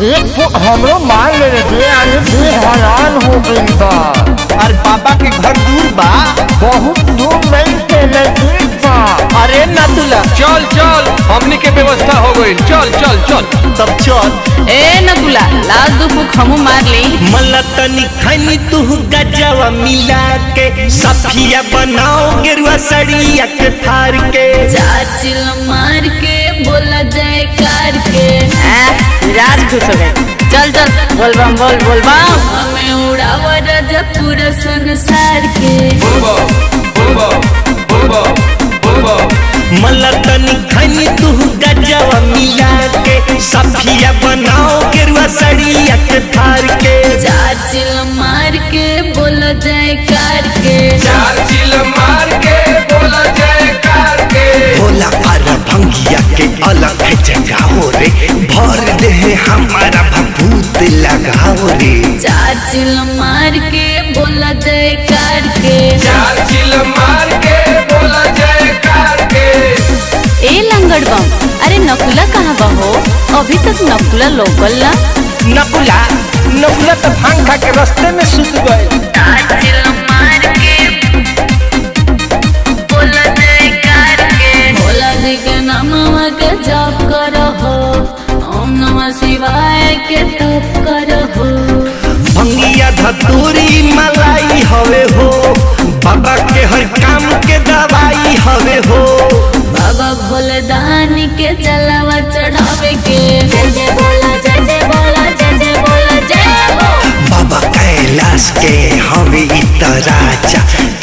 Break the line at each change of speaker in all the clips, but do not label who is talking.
हमरो मान ले रे हैरान हो गई बा।
अरे बाबा के घर दूर बा,
बहुत दूर नहीं के नजदीक बा।
अरे नतुला
चल चल हमनी के व्यवस्था हो गई, चल चल चल
तब चल।
ए नकुला लाल दुपुक हमू मार ली।
मलतनी खनी तू गजवा मिला के सफिया बनाओ गेरुआ सड़िया के फार के
चाचिल मार के बोला जाए कार के राज खुश हो गए। चल चल बोल बम बोल बोल बम हमें उड़ावा राजा पूरा संसार के।
मलतनी खनी तू गजवा मिला के सफिया बनाओ गेरुआ सड़िया के फार के
चाचिल मार के बोला जाए कार के
चाचिल मार के बोला जाए कार के
बोला पर भंगिया के अलग जगाओ रे भर दे हमारा भभूत लगाओ रे
चाचिल मार के बोला जाए कार के
चाचिल मार के बोला जाए कार के।
ए लंगड़ बम अरे नकुला कहाँ बा हो? अभी तक नकुला लोकल ना।
नकुला नकुला तो भांग खा के रास्ते में सुत गए।
चाचिल मार के बोला जाए कार के भोला जी के नामवा के जप करो हो, ओम नमः शिवाय के तप करो हो।
भंगिया धतूरी मलाई हवे हो, बाबा के हर काम के दवाई हवे हो।
बाबा भोले दानी के जलावा चढ़ावे के जय जय बोला जय जय बोला जय जय बोला जय हो।
बाबा कैलाश के हवे राजा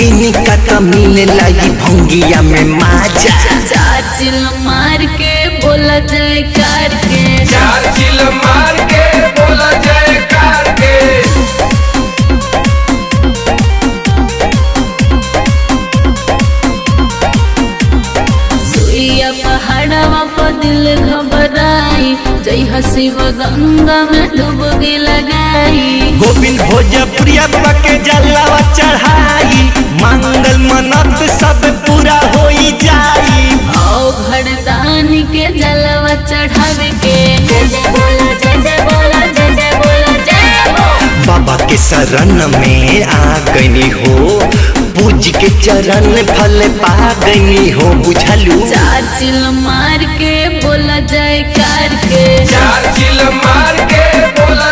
इनका तो मिले लाई भंगिया में माजा।
चाचिल मार के बोला जय कार के
चाचिल मार के बोला जाए कार के।
सुइया पहाड़वा पर दिल घबराई जय हसीब गंगा में डुबकी लगाई।
गोविंद भोजपुरिया बाबा के जलावा चढ़ाई मंगल मनत सब पूरा होई जाई।
आओ घरदानी के जलवा चढ़ावे के जय जय बोला जय जय बोला जय जय बोला जय हो।
बाबा के शरण में आ गई हो, पूज के चरण फल पा गई हो बुझलू।
चाचिल मार के बोला जय कार के
चाचिल मार के बोला